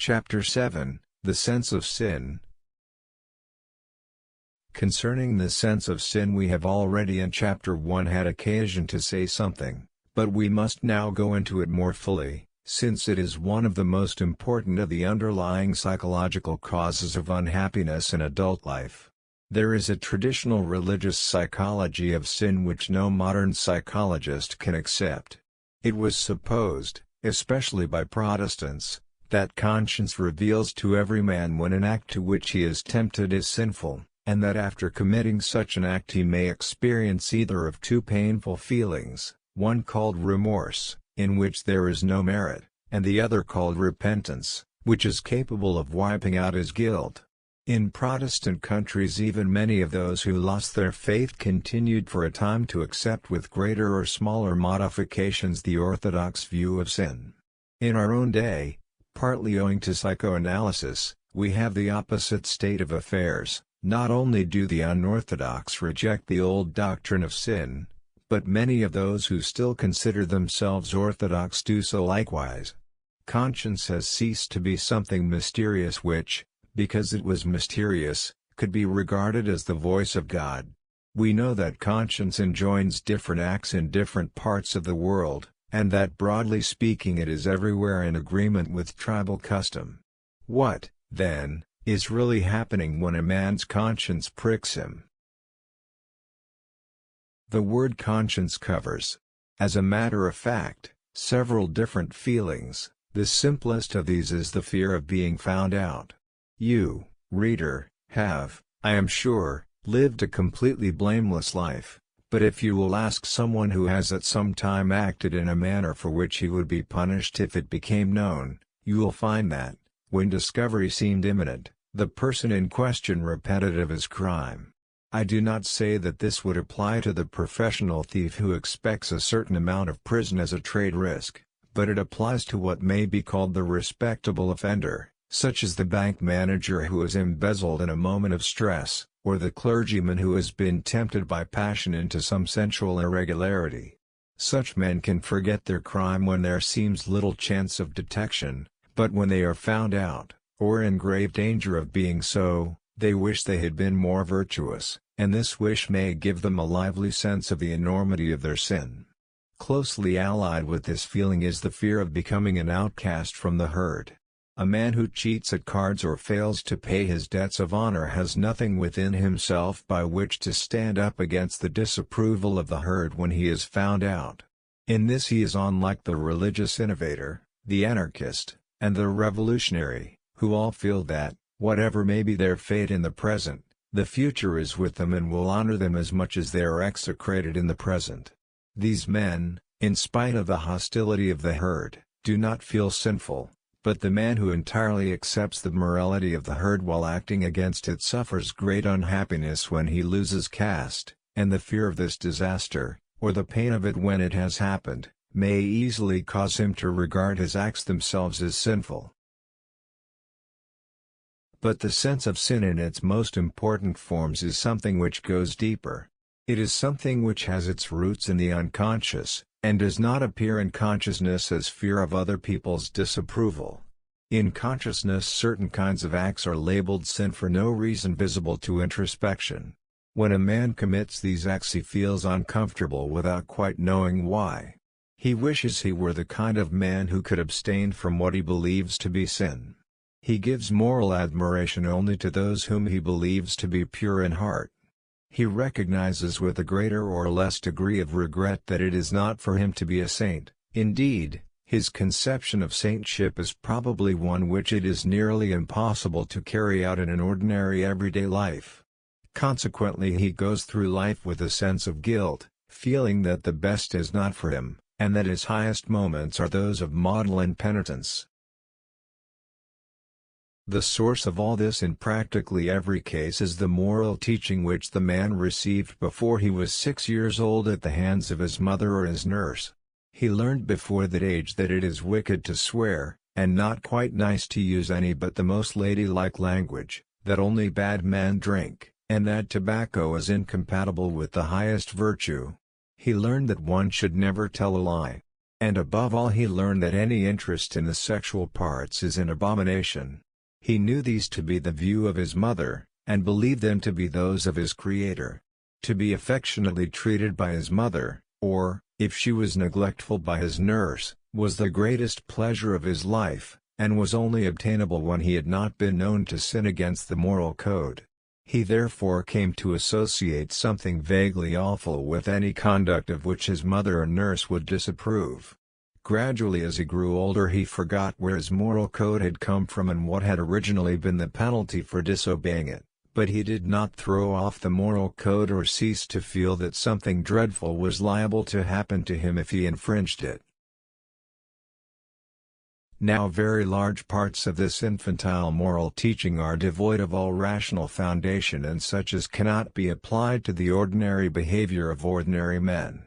Chapter 7, The Sense of Sin. Concerning the sense of sin we have already in Chapter 1 had occasion to say something, but we must now go into it more fully, since it is one of the most important of the underlying psychological causes of unhappiness in adult life. There is a traditional religious psychology of sin which no modern psychologist can accept. It was supposed, especially by Protestants, that conscience reveals to every man when an act to which he is tempted is sinful, and that after committing such an act he may experience either of two painful feelings, one called remorse, in which there is no merit, and the other called repentance, which is capable of wiping out his guilt. In Protestant countries even many of those who lost their faith continued for a time to accept with greater or smaller modifications the orthodox view of sin. In our own day, partly owing to psychoanalysis, we have the opposite state of affairs. Not only do the unorthodox reject the old doctrine of sin, but many of those who still consider themselves orthodox do so likewise. Conscience has ceased to be something mysterious which, because it was mysterious, could be regarded as the voice of God. We know that conscience enjoins different acts in different parts of the world, and that broadly speaking it is everywhere in agreement with tribal custom. What, then, is really happening when a man's conscience pricks him? The word conscience covers, as a matter of fact, several different feelings. The simplest of these is the fear of being found out. You, reader, have, I am sure, lived a completely blameless life, but if you will ask someone who has at some time acted in a manner for which he would be punished if it became known, you will find that, when discovery seemed imminent, the person in question repented of his crime. I do not say that this would apply to the professional thief who expects a certain amount of prison as a trade risk, but it applies to what may be called the respectable offender, such as the bank manager who has embezzled in a moment of stress, or the clergyman who has been tempted by passion into some sensual irregularity. Such men can forget their crime when there seems little chance of detection, but when they are found out, or in grave danger of being so, they wish they had been more virtuous, and this wish may give them a lively sense of the enormity of their sin. Closely allied with this feeling is the fear of becoming an outcast from the herd. A man who cheats at cards or fails to pay his debts of honor has nothing within himself by which to stand up against the disapproval of the herd when he is found out. In this he is unlike the religious innovator, the anarchist, and the revolutionary, who all feel that, whatever may be their fate in the present, the future is with them and will honor them as much as they are execrated in the present. These men, in spite of the hostility of the herd, do not feel sinful. But the man who entirely accepts the morality of the herd while acting against it suffers great unhappiness when he loses caste, and the fear of this disaster, or the pain of it when it has happened, may easily cause him to regard his acts themselves as sinful. But the sense of sin in its most important forms is something which goes deeper. It is something which has its roots in the unconscious, and does not appear in consciousness as fear of other people's disapproval. In consciousness certain kinds of acts are labeled sin for no reason visible to introspection. When a man commits these acts he feels uncomfortable without quite knowing why. He wishes he were the kind of man who could abstain from what he believes to be sin. He gives moral admiration only to those whom he believes to be pure in heart. He recognizes with a greater or less degree of regret that it is not for him to be a saint. Indeed, his conception of saintship is probably one which it is nearly impossible to carry out in an ordinary everyday life. Consequently he goes through life with a sense of guilt, feeling that the best is not for him, and that his highest moments are those of maudlin penitence. The source of all this in practically every case is the moral teaching which the man received before he was 6 years old at the hands of his mother or his nurse. He learned before that age that it is wicked to swear, and not quite nice to use any but the most ladylike language, that only bad men drink, and that tobacco is incompatible with the highest virtue. He learned that one should never tell a lie. And above all he learned that any interest in the sexual parts is an abomination. He knew these to be the view of his mother, and believed them to be those of his Creator. To be affectionately treated by his mother, or, if she was neglectful, by his nurse, was the greatest pleasure of his life, and was only obtainable when he had not been known to sin against the moral code. He therefore came to associate something vaguely awful with any conduct of which his mother or nurse would disapprove. Gradually, as he grew older, he forgot where his moral code had come from and what had originally been the penalty for disobeying it, but he did not throw off the moral code or cease to feel that something dreadful was liable to happen to him if he infringed it. Now very large parts of this infantile moral teaching are devoid of all rational foundation and such as cannot be applied to the ordinary behavior of ordinary men.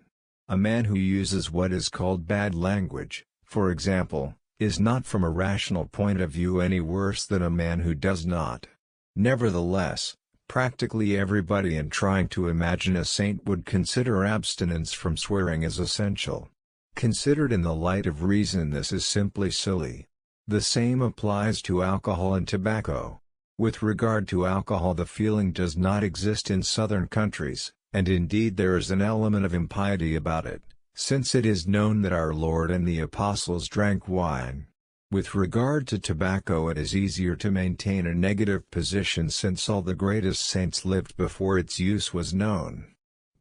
A man who uses what is called bad language, for example, is not from a rational point of view any worse than a man who does not. Nevertheless, practically everybody in trying to imagine a saint would consider abstinence from swearing as essential. Considered in the light of reason, this is simply silly. The same applies to alcohol and tobacco. With regard to alcohol, the feeling does not exist in southern countries, and indeed there is an element of impiety about it, since it is known that our Lord and the Apostles drank wine. With regard to tobacco, it is easier to maintain a negative position since all the greatest saints lived before its use was known.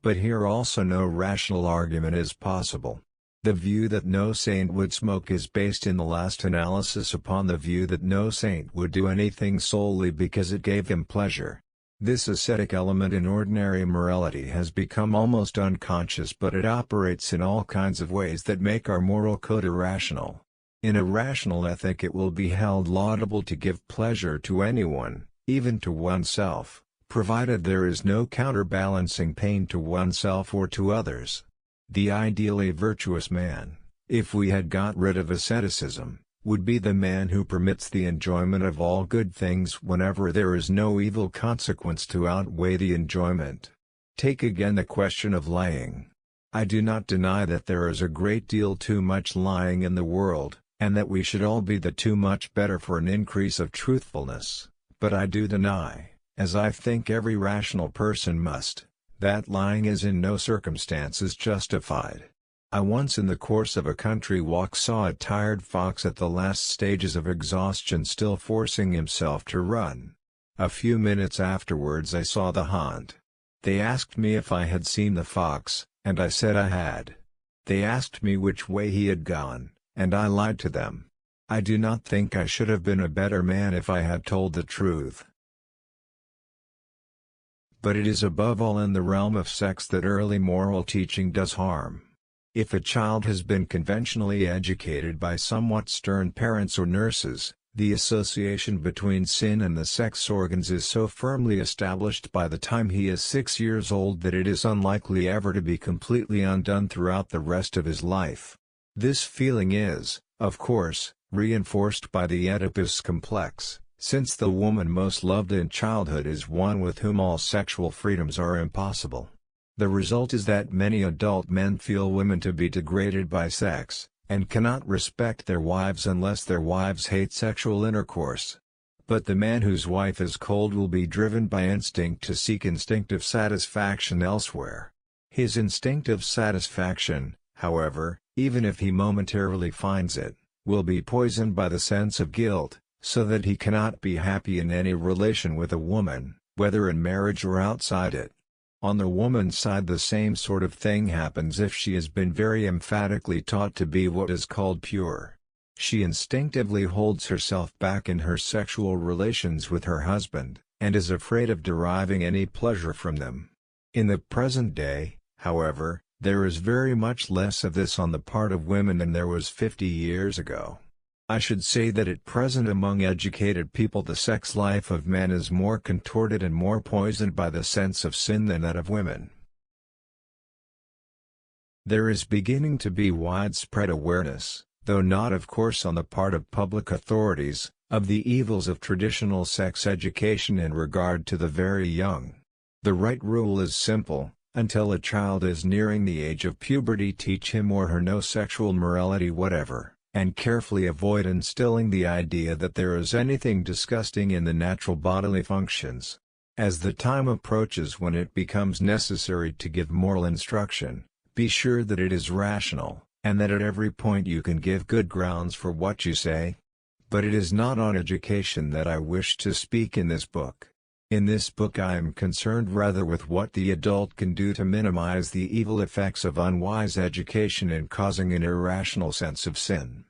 But here also no rational argument is possible. The view that no saint would smoke is based in the last analysis upon the view that no saint would do anything solely because it gave him pleasure. This ascetic element in ordinary morality has become almost unconscious, but it operates in all kinds of ways that make our moral code irrational. In a rational ethic, it will be held laudable to give pleasure to anyone, even to oneself, provided there is no counterbalancing pain to oneself or to others. The ideally virtuous man, if we had got rid of asceticism, would be the man who permits the enjoyment of all good things whenever there is no evil consequence to outweigh the enjoyment. Take again the question of lying. I do not deny that there is a great deal too much lying in the world, and that we should all be too much better for an increase of truthfulness, but I do deny, as I think every rational person must, that lying is in no circumstances justified. I once in the course of a country walk saw a tired fox at the last stages of exhaustion still forcing himself to run. A few minutes afterwards I saw the hunt. They asked me if I had seen the fox, and I said I had. They asked me which way he had gone, and I lied to them. I do not think I should have been a better man if I had told the truth. But it is above all in the realm of sex that early moral teaching does harm. If a child has been conventionally educated by somewhat stern parents or nurses, the association between sin and the sex organs is so firmly established by the time he is 6 years old that it is unlikely ever to be completely undone throughout the rest of his life. This feeling is, of course, reinforced by the Oedipus complex, since the woman most loved in childhood is one with whom all sexual freedoms are impossible. The result is that many adult men feel women to be degraded by sex, and cannot respect their wives unless their wives hate sexual intercourse. But the man whose wife is cold will be driven by instinct to seek instinctive satisfaction elsewhere. His instinctive satisfaction, however, even if he momentarily finds it, will be poisoned by the sense of guilt, so that he cannot be happy in any relation with a woman, whether in marriage or outside it. On the woman's side, the same sort of thing happens if she has been very emphatically taught to be what is called pure. She instinctively holds herself back in her sexual relations with her husband, and is afraid of deriving any pleasure from them. In the present day, however, there is very much less of this on the part of women than there was 50 years ago. I should say that at present among educated people the sex life of men is more contorted and more poisoned by the sense of sin than that of women. There is beginning to be widespread awareness, though not of course on the part of public authorities, of the evils of traditional sex education in regard to the very young. The right rule is simple: Until a child is nearing the age of puberty, teach him or her no sexual morality whatever, and carefully avoid instilling the idea that there is anything disgusting in the natural bodily functions. As the time approaches when it becomes necessary to give moral instruction, be sure that it is rational, and that at every point you can give good grounds for what you say. But it is not on education that I wish to speak in this book. In this book I am concerned rather with what the adult can do to minimize the evil effects of unwise education in causing an irrational sense of sin.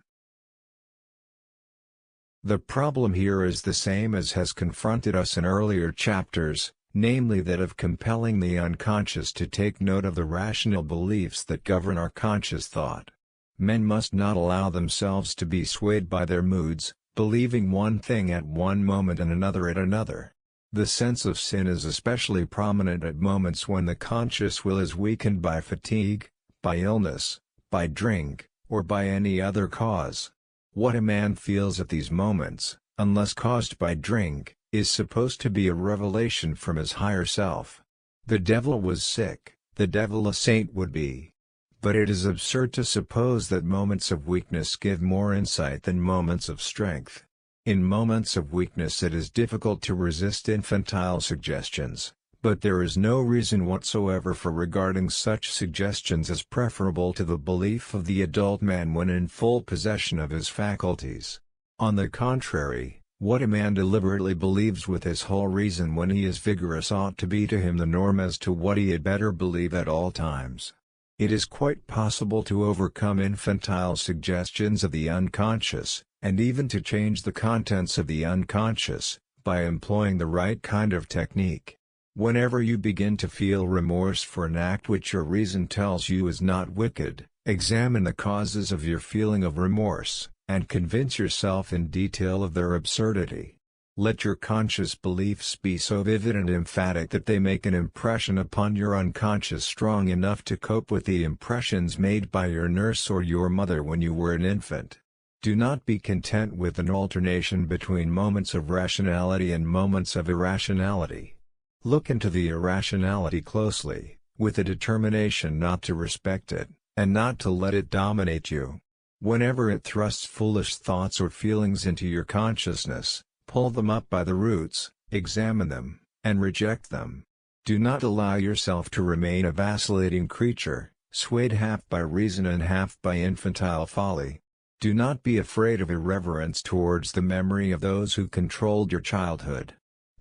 The problem here is the same as has confronted us in earlier chapters, namely that of compelling the unconscious to take note of the rational beliefs that govern our conscious thought. Men must not allow themselves to be swayed by their moods, believing one thing at one moment and another at another. The sense of sin is especially prominent at moments when the conscious will is weakened by fatigue, by illness, by drink, or by any other cause. What a man feels at these moments, unless caused by drink, is supposed to be a revelation from his higher self. The devil was sick, the devil a saint would be. But it is absurd to suppose that moments of weakness give more insight than moments of strength. In moments of weakness it is difficult to resist infantile suggestions, but there is no reason whatsoever for regarding such suggestions as preferable to the belief of the adult man when in full possession of his faculties. On the contrary, what a man deliberately believes with his whole reason when he is vigorous ought to be to him the norm as to what he had better believe at all times. It is quite possible to overcome infantile suggestions of the unconscious, and even to change the contents of the unconscious, by employing the right kind of technique. Whenever you begin to feel remorse for an act which your reason tells you is not wicked, examine the causes of your feeling of remorse, and convince yourself in detail of their absurdity. Let your conscious beliefs be so vivid and emphatic that they make an impression upon your unconscious strong enough to cope with the impressions made by your nurse or your mother when you were an infant. Do not be content with an alternation between moments of rationality and moments of irrationality. Look into the irrationality closely, with a determination not to respect it, and not to let it dominate you. Whenever it thrusts foolish thoughts or feelings into your consciousness, pull them up by the roots, examine them, and reject them. Do not allow yourself to remain a vacillating creature, swayed half by reason and half by infantile folly. Do not be afraid of irreverence towards the memory of those who controlled your childhood.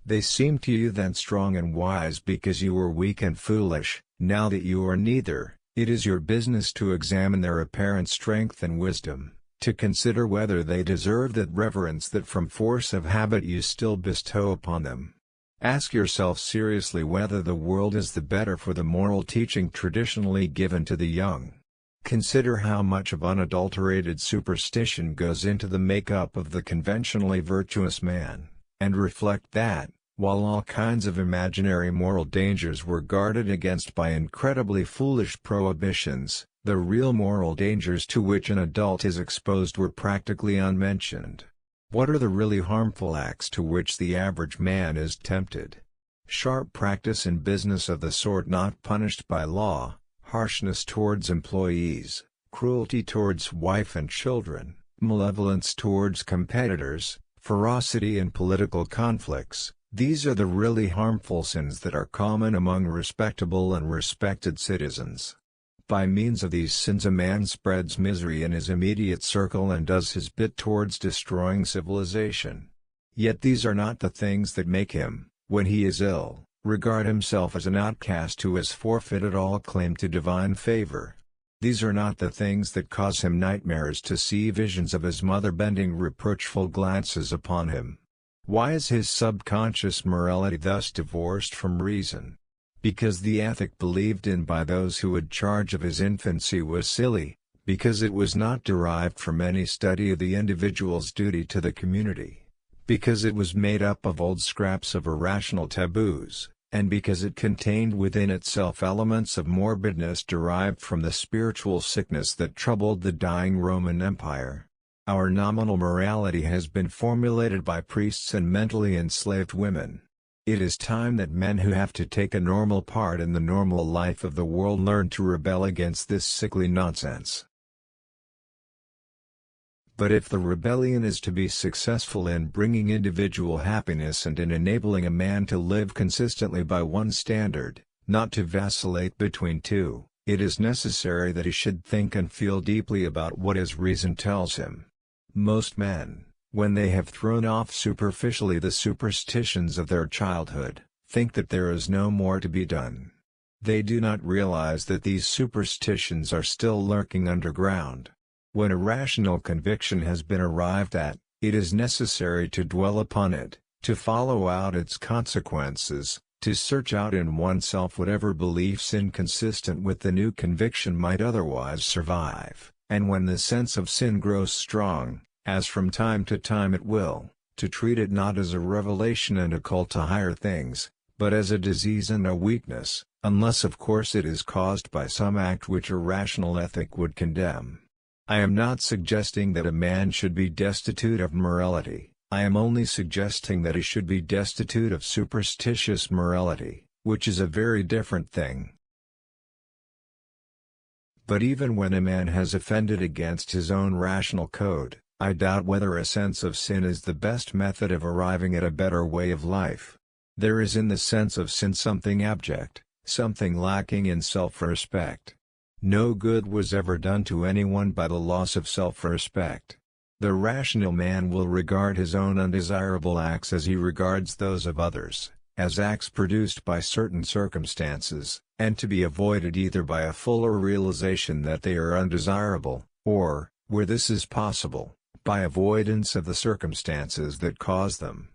They seemed to you then strong and wise because you were weak and foolish. Now that you are neither, it is your business to examine their apparent strength and wisdom, to consider whether they deserve that reverence that from force of habit you still bestow upon them. Ask yourself seriously whether the world is the better for the moral teaching traditionally given to the young. Consider how much of unadulterated superstition goes into the make-up of the conventionally virtuous man, and reflect that, while all kinds of imaginary moral dangers were guarded against by incredibly foolish prohibitions, the real moral dangers to which an adult is exposed were practically unmentioned. What are the really harmful acts to which the average man is tempted? Sharp practice in business of the sort not punished by law, harshness towards employees, cruelty towards wife and children, malevolence towards competitors, ferocity in political conflicts. These are the really harmful sins that are common among respectable and respected citizens. By means of these sins a man spreads misery in his immediate circle and does his bit towards destroying civilization. Yet these are not the things that make him, when he is ill, regard himself as an outcast who has forfeited all claim to divine favor. These are not the things that cause him nightmares to see visions of his mother bending reproachful glances upon him. Why is his subconscious morality thus divorced from reason? Because the ethic believed in by those who had charge of his infancy was silly, because it was not derived from any study of the individual's duty to the community, because it was made up of old scraps of irrational taboos, and because it contained within itself elements of morbidness derived from the spiritual sickness that troubled the dying Roman Empire. Our nominal morality has been formulated by priests and mentally enslaved women. It is time that men who have to take a normal part in the normal life of the world learn to rebel against this sickly nonsense. But if the rebellion is to be successful in bringing individual happiness and in enabling a man to live consistently by one standard, not to vacillate between two, it is necessary that he should think and feel deeply about what his reason tells him. Most men, when they have thrown off superficially the superstitions of their childhood, think that there is no more to be done. They do not realize that these superstitions are still lurking underground. When a rational conviction has been arrived at, it is necessary to dwell upon it, to follow out its consequences, to search out in oneself whatever beliefs inconsistent with the new conviction might otherwise survive, and when the sense of sin grows strong, as from time to time it will, to treat it not as a revelation and a call to higher things, but as a disease and a weakness, unless of course it is caused by some act which a rational ethic would condemn. I am not suggesting that a man should be destitute of morality, I am only suggesting that he should be destitute of superstitious morality, which is a very different thing. But even when a man has offended against his own rational code, I doubt whether a sense of sin is the best method of arriving at a better way of life. There is in the sense of sin something abject, something lacking in self-respect. No good was ever done to anyone by the loss of self-respect. The rational man will regard his own undesirable acts as he regards those of others, as acts produced by certain circumstances, and to be avoided either by a fuller realization that they are undesirable, or, where this is possible, by avoidance of the circumstances that cause them.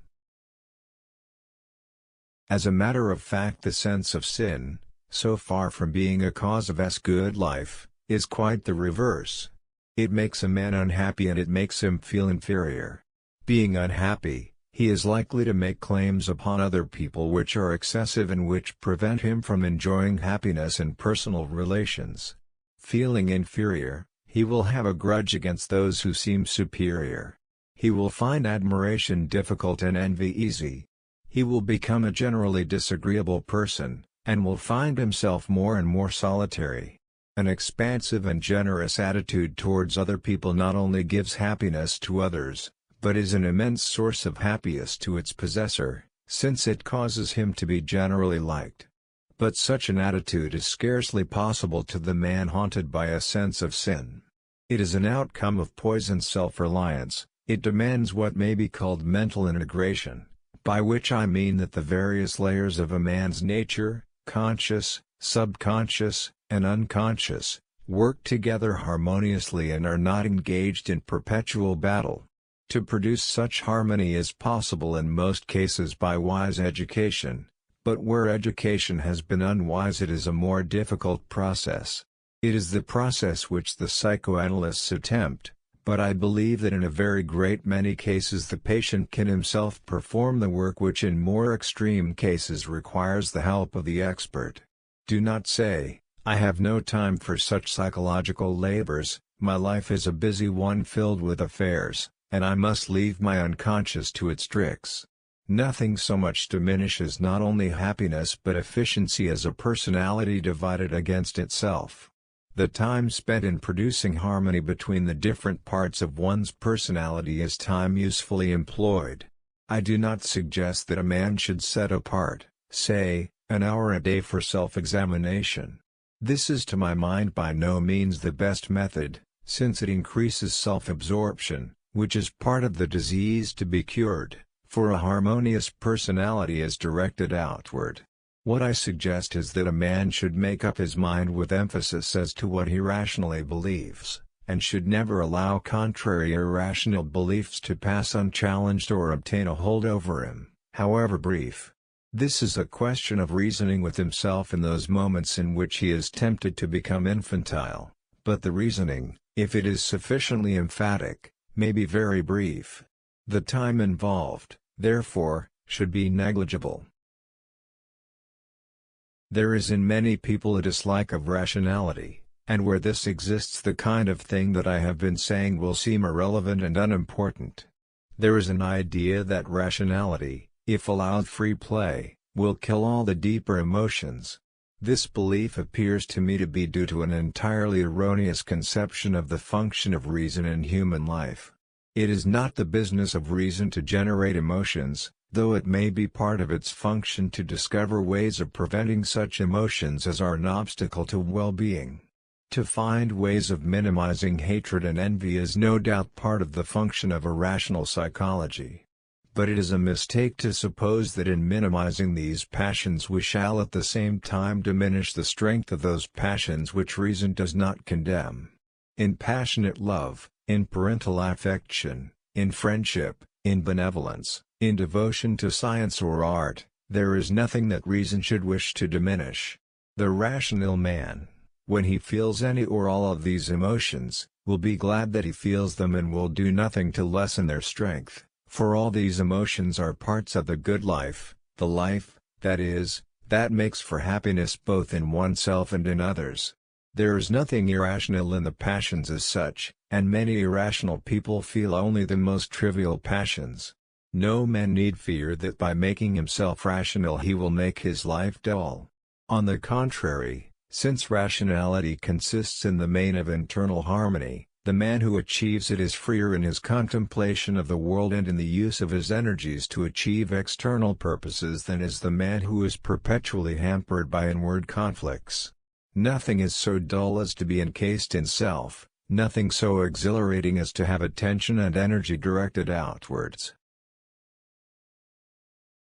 As a matter of fact, the sense of sin, so far from being a cause of good life, is quite the reverse. It makes a man unhappy and it makes him feel inferior. Being unhappy, he is likely to make claims upon other people which are excessive and which prevent him from enjoying happiness in personal relations. Feeling inferior, he will have a grudge against those who seem superior. He will find admiration difficult and envy easy. He will become a generally disagreeable person, and will find himself more and more solitary. An expansive and generous attitude towards other people not only gives happiness to others, but is an immense source of happiness to its possessor, since it causes him to be generally liked. But such an attitude is scarcely possible to the man haunted by a sense of sin. It is an outcome of poisoned self-reliance, it demands what may be called mental integration, by which I mean that the various layers of a man's nature, conscious, subconscious, and unconscious, work together harmoniously and are not engaged in perpetual battle. To produce such harmony is possible in most cases by wise education, but where education has been unwise it is a more difficult process. It is the process which the psychoanalysts attempt, but I believe that in a very great many cases the patient can himself perform the work which in more extreme cases requires the help of the expert. Do not say, "I have no time for such psychological labors, my life is a busy one filled with affairs, and I must leave my unconscious to its tricks." Nothing so much diminishes not only happiness but efficiency as a personality divided against itself. The time spent in producing harmony between the different parts of one's personality is time usefully employed. I do not suggest that a man should set apart, say, an hour a day for self-examination. This is to my mind by no means the best method, since it increases self-absorption, which is part of the disease to be cured, for a harmonious personality is directed outward. What I suggest is that a man should make up his mind with emphasis as to what he rationally believes, and should never allow contrary irrational beliefs to pass unchallenged or obtain a hold over him, however brief. This is a question of reasoning with himself in those moments in which he is tempted to become infantile, but the reasoning, if it is sufficiently emphatic, may be very brief. The time involved, therefore, should be negligible. There is in many people a dislike of rationality, and where this exists the kind of thing that I have been saying will seem irrelevant and unimportant. There is an idea that rationality, if allowed free play, will kill all the deeper emotions. This belief appears to me to be due to an entirely erroneous conception of the function of reason in human life. It is not the business of reason to generate emotions, though it may be part of its function to discover ways of preventing such emotions as are an obstacle to well-being. To find ways of minimizing hatred and envy is no doubt part of the function of a rational psychology. But it is a mistake to suppose that in minimizing these passions we shall at the same time diminish the strength of those passions which reason does not condemn. In passionate love, in parental affection, in friendship, in benevolence, in devotion to science or art, there is nothing that reason should wish to diminish. The rational man, when he feels any or all of these emotions, will be glad that he feels them and will do nothing to lessen their strength, for all these emotions are parts of the good life, the life, that is, that makes for happiness both in oneself and in others. There is nothing irrational in the passions as such, and many irrational people feel only the most trivial passions. No man need fear that by making himself rational he will make his life dull. On the contrary, since rationality consists in the main of internal harmony, the man who achieves it is freer in his contemplation of the world and in the use of his energies to achieve external purposes than is the man who is perpetually hampered by inward conflicts. Nothing is so dull as to be encased in self, nothing so exhilarating as to have attention and energy directed outwards.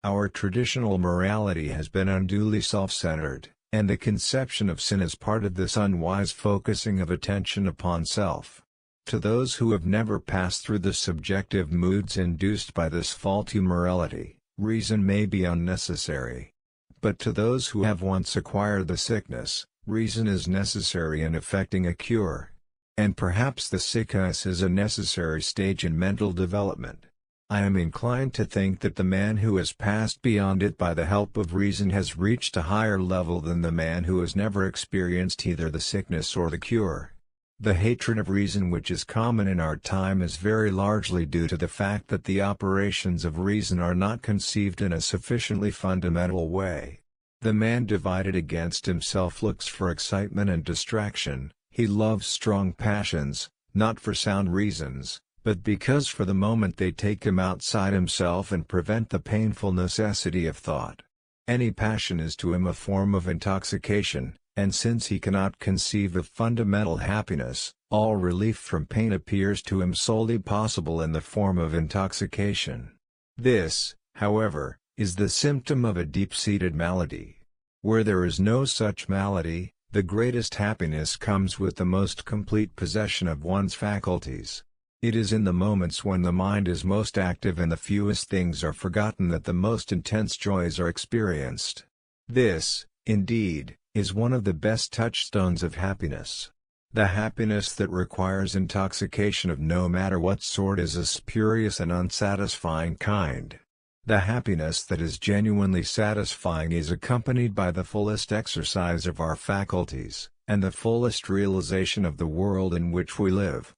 Our traditional morality has been unduly self-centered, and the conception of sin is part of this unwise focusing of attention upon self. To those who have never passed through the subjective moods induced by this faulty morality, reason may be unnecessary. But to those who have once acquired the sickness, reason is necessary in effecting a cure. And perhaps the sickness is a necessary stage in mental development. I am inclined to think that the man who has passed beyond it by the help of reason has reached a higher level than the man who has never experienced either the sickness or the cure. The hatred of reason which is common in our time is very largely due to the fact that the operations of reason are not conceived in a sufficiently fundamental way. The man divided against himself looks for excitement and distraction, he loves strong passions, not for sound reasons, but because for the moment they take him outside himself and prevent the painful necessity of thought. Any passion is to him a form of intoxication, and since he cannot conceive of fundamental happiness, all relief from pain appears to him solely possible in the form of intoxication. This, however, is the symptom of a deep-seated malady. Where there is no such malady, the greatest happiness comes with the most complete possession of one's faculties. It is in the moments when the mind is most active and the fewest things are forgotten that the most intense joys are experienced. This, indeed, is one of the best touchstones of happiness. The happiness that requires intoxication of no matter what sort is a spurious and unsatisfying kind. The happiness that is genuinely satisfying is accompanied by the fullest exercise of our faculties, and the fullest realization of the world in which we live.